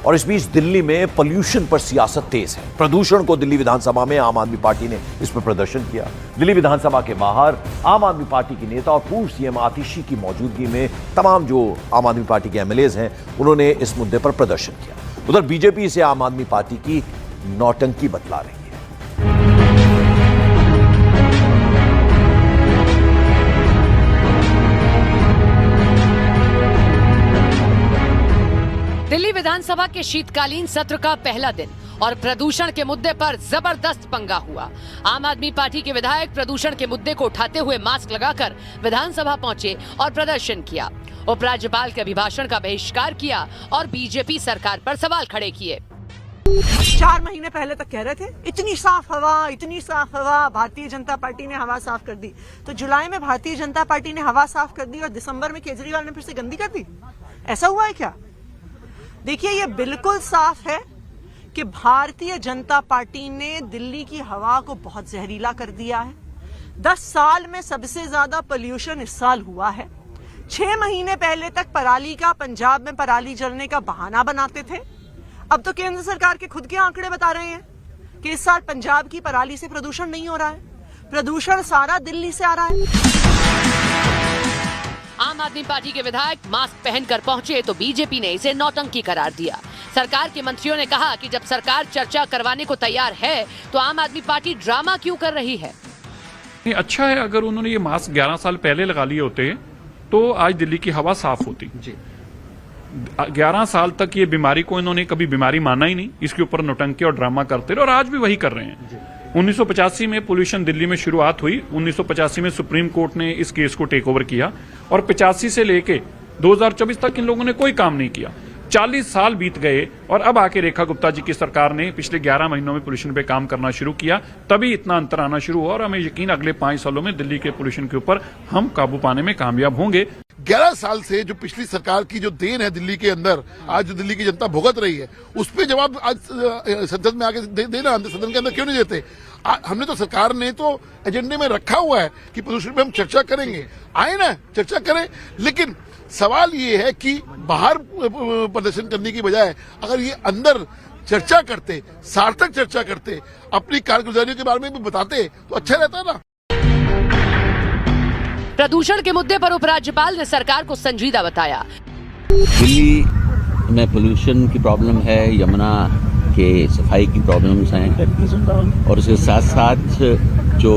और इस बीच दिल्ली में पोल्यूशन पर सियासत तेज है। प्रदूषण को दिल्ली विधानसभा में आम आदमी पार्टी ने इस पर प्रदर्शन किया। दिल्ली विधानसभा के बाहर आम आदमी पार्टी की नेता और पूर्व सीएम आतिशी की मौजूदगी में तमाम जो आम आदमी पार्टी के एमएलएज हैं उन्होंने इस मुद्दे पर प्रदर्शन किया। उधर बीजेपी से आम आदमी पार्टी की नौटंकी बतला रही है। दिल्ली विधानसभा के शीतकालीन सत्र का पहला दिन और प्रदूषण के मुद्दे पर जबरदस्त पंगा हुआ। आम आदमी पार्टी के विधायक प्रदूषण के मुद्दे को उठाते हुए मास्क लगाकर विधानसभा पहुंचे और प्रदर्शन किया। उपराज्यपाल के अभिभाषण का बहिष्कार किया और बीजेपी सरकार पर सवाल खड़े किए। 4 महीने पहले तक कह रहे थे इतनी साफ हवा, भारतीय जनता पार्टी ने हवा साफ कर दी। तो जुलाई में भारतीय जनता पार्टी ने हवा साफ कर दी और दिसंबर में केजरीवाल ने फिर से गंदी कर दी। ऐसा हुआ है क्या? देखिए, ये बिल्कुल साफ है कि भारतीय जनता पार्टी ने दिल्ली की हवा को बहुत जहरीला कर दिया है। 10 साल में सबसे ज्यादा पोल्यूशन इस साल हुआ है। 6 महीने पहले तक पराली का, पंजाब में पराली जलने का बहाना बनाते थे। अब तो केंद्र सरकार के खुद के आंकड़े बता रहे हैं कि इस साल पंजाब की पराली से प्रदूषण नहीं हो रहा है, प्रदूषण सारा दिल्ली से आ रहा है। आम आदमी पार्टी के विधायक मास्क पहनकर पहुंचे तो बीजेपी ने इसे नौटंकी करार दिया। सरकार के मंत्रियों ने कहा कि जब सरकार चर्चा करवाने को तैयार है तो आम आदमी पार्टी ड्रामा क्यों कर रही है। अच्छा है, अगर उन्होंने ये मास्क 11 साल पहले लगा लिए होते तो आज दिल्ली की हवा साफ होती। 11 साल तक ये बीमारी को इन्होंने कभी बीमारी माना ही नहीं, इसके ऊपर नौटंकी और ड्रामा करते रहे और आज भी वही कर रहे हैं। 1985 में पोल्यूशन दिल्ली में शुरुआत हुई। 1985 में सुप्रीम कोर्ट ने इस केस को टेक ओवर किया और 85 से लेके 2024 तक इन लोगों ने कोई काम नहीं किया। 40 साल बीत गए और अब आके रेखा गुप्ता जी की सरकार ने पिछले 11 महीनों में पोल्यूशन पे काम करना शुरू किया, तभी इतना अंतर आना शुरू हुआ और हमें यकीन अगले 5 सालों में दिल्ली के पोल्यूशन के ऊपर हम काबू पाने में कामयाब होंगे। 11 साल से जो पिछली सरकार की जो देन है दिल्ली के अंदर, आज जो दिल्ली की जनता भुगत रही है, उस पर जवाब आज संसद में आके देना, सदन के अंदर क्यों नहीं देते? हमने तो, सरकार ने तो एजेंडे में रखा हुआ है कि प्रदूषण पे हम चर्चा करेंगे, आए ना चर्चा करें। लेकिन सवाल ये है कि बाहर प्रदर्शन करने की बजाय अगर ये अंदर चर्चा करते, सार्थक चर्चा करते, अपनी कारगुजारी के बारे में भी बताते तो अच्छा रहता ना। प्रदूषण के मुद्दे पर उपराज्यपाल ने सरकार को संजीदा बताया। दिल्ली में पोल्यूशन की प्रॉब्लम है, यमुना के सफाई की प्रॉब्लम्स हैं और उसके साथ साथ जो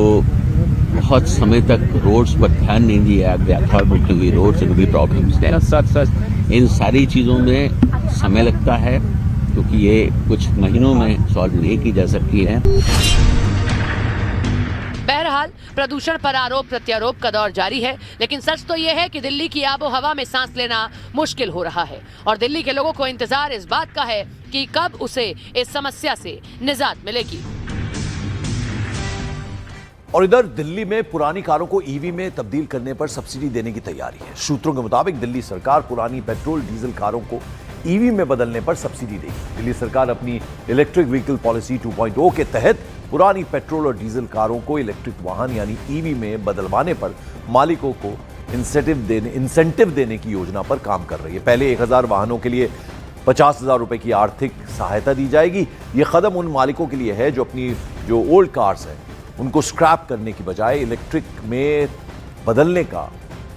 बहुत समय तक रोड्स पर ध्यान नहीं दिया गया था, बिल्कुल भी रोड से भी प्रॉब्लम्स हैं। साथ इन सारी चीज़ों में समय लगता है क्योंकि ये कुछ महीनों में सॉल्व नहीं की जा सकती है। बहरहाल प्रदूषण पर आरोप प्रत्यारोप का दौर जारी है, लेकिन सच तो यह है कि दिल्ली की आबो हवा में सांस लेना मुश्किल हो रहा है और दिल्ली के लोगों को इंतजार इस बात का है कि कब उसे इस समस्या से निजात मिलेगी। और इधर दिल्ली में पुरानी कारों को ईवी में तब्दील करने पर सब्सिडी देने की तैयारी है। सूत्रों के मुताबिक दिल्ली सरकार पुरानी पेट्रोल डीजल कारों को ईवी में बदलने पर सब्सिडी देगी। दिल्ली सरकार अपनी इलेक्ट्रिक व्हीकल पॉलिसी 2.0 के तहत पुरानी पेट्रोल और डीजल कारों को इलेक्ट्रिक वाहन यानी ईवी में बदलवाने पर मालिकों को इंसेंटिव देने की योजना पर काम कर रही है। पहले 1000 वाहनों के लिए 50,000 रुपए की आर्थिक सहायता दी जाएगी। ये कदम उन मालिकों के लिए है जो अपनी जो ओल्ड कार्स हैं उनको स्क्रैप करने की बजाय इलेक्ट्रिक में बदलने का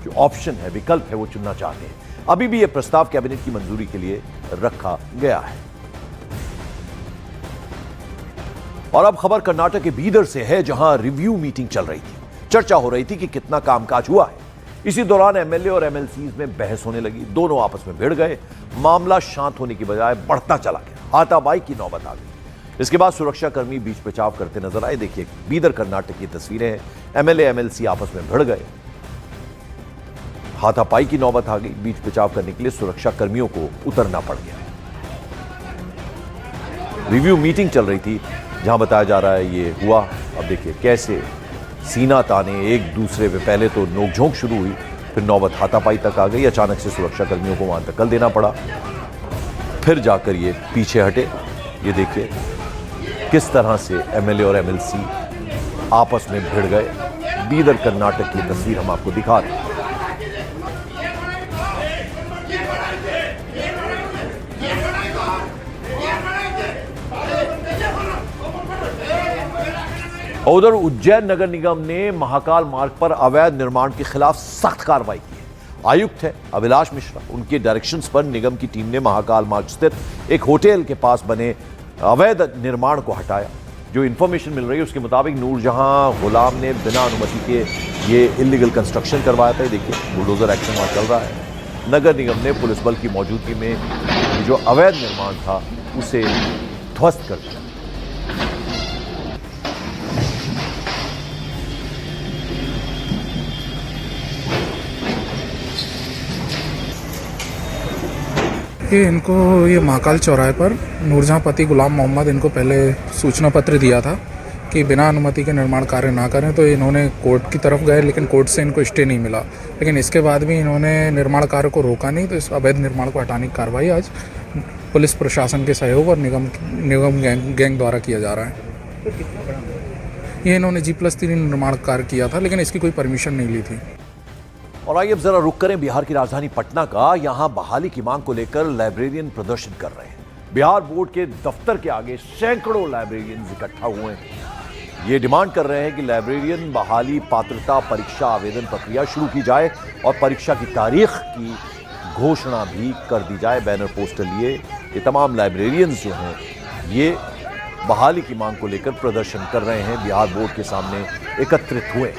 जो ऑप्शन है, विकल्प है, वो चुनना चाहते हैं। अभी भी यह प्रस्ताव कैबिनेट की मंजूरी के लिए रखा गया है। और अब खबर कर्नाटक के बीदर से है, जहां रिव्यू मीटिंग चल रही थी। चर्चा हो रही थी कि कितना कामकाज हुआ है। इसी दौरान एमएलए और एमएलसीज में बहस होने लगी। दोनों आपस में भिड़ गए। मामला शांत होने की बजाय बढ़ता चला गया। हाथापाई की नौबत आ गई। इसके बाद सुरक्षाकर्मी बीच बचाव करते नजर आए। देखिए बीदर कर्नाटक की तस्वीरें हैं। एमएलए एमएलसी आपस में भिड़ गए। हाथापाई की नौबत आ गई। बीच बचाव करने के लिए सुरक्षा कर्मियों को उतरना पड़ गया। रिव्यू मीटिंग चल रही थी जहां बताया जा रहा है ये हुआ। अब देखिए कैसे सीना ताने एक दूसरे पे, पहले तो नोकझोंक शुरू हुई, फिर नौबत हाथापाई तक आ गई। अचानक से सुरक्षा कर्मियों को वहां धक्का देना पड़ा, फिर जाकर ये पीछे हटे। ये देखिए किस तरह से एमएलए और एमएलसी आपस में भिड़ गए। बीदर कर्नाटक की तस्वीर हम आपको दिखा रहे हैं। और उधर उज्जैन नगर निगम ने महाकाल मार्ग पर अवैध निर्माण के खिलाफ सख्त कार्रवाई की है। आयुक्त है अभिलाष मिश्रा, उनके डायरेक्शंस पर निगम की टीम ने महाकाल मार्ग स्थित एक होटल के पास बने अवैध निर्माण को हटाया। जो इंफॉर्मेशन मिल रही है उसके मुताबिक नूरजहां गुलाम ने बिना अनुमति के ये इलीगल कंस्ट्रक्शन करवाया था। देखिए बुलडोजर एक्शन वहां चल रहा है। नगर निगम ने पुलिस बल की मौजूदगी में जो अवैध निर्माण था उसे ध्वस्त कर दिया। ये महाकाल चौराहे पर नूरजहां पति गुलाम मोहम्मद इनको पहले सूचना पत्र दिया था कि बिना अनुमति के निर्माण कार्य ना करें, तो इन्होंने कोर्ट की तरफ गए लेकिन कोर्ट से इनको स्टे नहीं मिला। लेकिन इसके बाद भी इन्होंने निर्माण कार्य को रोका नहीं, तो इस अवैध निर्माण को हटाने की कार्रवाई आज पुलिस प्रशासन के सहयोग और निगम गैंग द्वारा किया जा रहा है। ये इन्होंने G+3 निर्माण कार्य किया था लेकिन इसकी कोई परमिशन नहीं ली थी। और आइए अब जरा रुक करें बिहार की राजधानी पटना का। यहां बहाली की मांग को लेकर लाइब्रेरियन प्रदर्शन कर रहे हैं। बिहार बोर्ड के दफ्तर के आगे सैकड़ों लाइब्रेरियन इकट्ठा हुए हैं। ये डिमांड कर रहे हैं कि लाइब्रेरियन बहाली पात्रता परीक्षा आवेदन प्रक्रिया शुरू की जाए और परीक्षा की तारीख की घोषणा भी कर दी जाए। बैनर पोस्टर लिए ये तमाम लाइब्रेरियंस जो हैं ये बहाली की मांग को लेकर प्रदर्शन कर रहे हैं, बिहार बोर्ड के सामने एकत्रित हुए।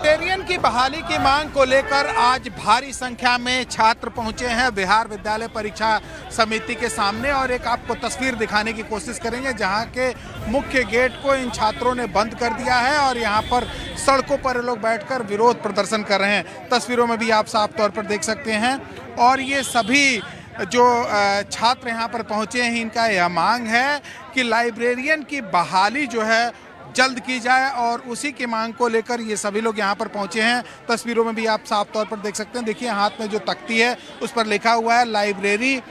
लाइब्रेरियन की बहाली की मांग को लेकर आज भारी संख्या में छात्र पहुंचे हैं बिहार विद्यालय परीक्षा समिति के सामने, और एक आपको तस्वीर दिखाने की कोशिश करेंगे जहां के मुख्य गेट को इन छात्रों ने बंद कर दिया है और यहां पर सड़कों पर लोग बैठकर विरोध प्रदर्शन कर रहे हैं। तस्वीरों में भी आप साफ तौर पर देख सकते हैं। और ये सभी जो छात्र यहाँ पर पहुंचे हैं इनका यह मांग है कि लाइब्रेरियन की बहाली जो है जल्द की जाए, और उसी की मांग को लेकर ये सभी लोग यहाँ पर पहुंचे हैं। तस्वीरों में भी आप साफ तौर पर देख सकते हैं। देखिए हाथ में जो तख्ती है उस पर लिखा हुआ है लाइब्रेरी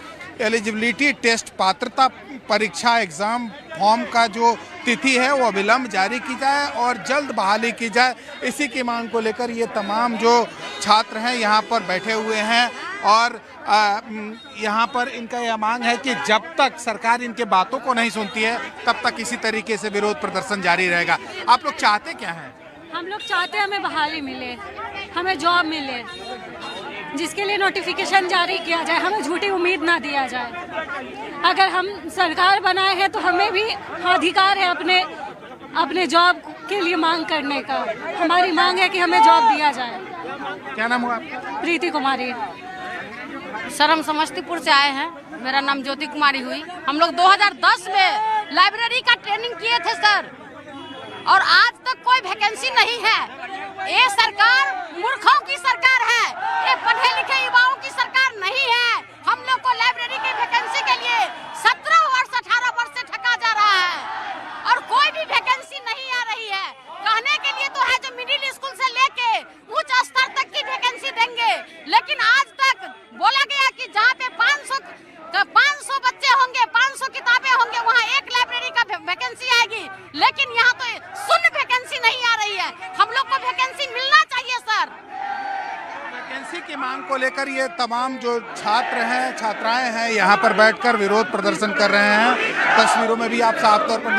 एलिजिबिलिटी टेस्ट पात्रता परीक्षा एग्जाम फॉर्म का जो तिथि है वो अविलंब जारी की जाए और जल्द बहाली की जाए। इसी की मांग को लेकर ये तमाम जो छात्र हैं यहाँ पर बैठे हुए हैं और यहाँ पर इनका यह मांग है कि जब तक सरकार इनके बातों को नहीं सुनती है तब तक इसी तरीके से विरोध प्रदर्शन जारी रहेगा। आप लोग चाहते क्या हैं? हम लोग चाहते हैं हमें बहाली मिले, हमें जॉब मिले, जिसके लिए नोटिफिकेशन जारी किया जाए, हमें झूठी उम्मीद ना दिया जाए। अगर हम सरकार बनाए हैं तो हमें भी अधिकार है अपने जॉब के लिए मांग करने का। हमारी मांग है कि हमें जॉब दिया जाए। क्या नाम हुआ? प्रीति कुमारी। सर हम समस्तीपुर से आए हैं, मेरा नाम ज्योति कुमारी हुई। हम लोग 2010 में लाइब्रेरी का ट्रेनिंग किए थे सर, और आज तक कोई वैकेंसी नहीं है। ये सरकार मूर्खों की सरकार है, ये पढ़े लिखे युवाओं की सरकार नहीं है। हम लोग को लाइब्रेरी की वैकेंसी के लिए 17 वर्ष 18 वर्ष से ठगा जा रहा है और कोई भी वैकेंसी नहीं आ रही है। कहने के लिए तो है जो मिडिल स्कूल से लेके उच्च स्तर तक की वैकेंसी देंगे, लेकिन आज तक बोला गया कि जहाँ पे 500 बच्चे होंगे, 500 किताबें होंगे, वहाँ एक लाइब्रेरी का वैकेंसी आएगी, लेकिन यहाँ तो शून्य वैकेंसी नहीं आ रही है। हम लोग को वैकेंसी मिलना चाहिए सर। वैकेंसी की मांग को लेकर ये तमाम जो छात्र हैं छात्राएं हैं यहाँ पर बैठकर विरोध प्रदर्शन कर रहे हैं। तस्वीरों में भी आप साफ तौर पर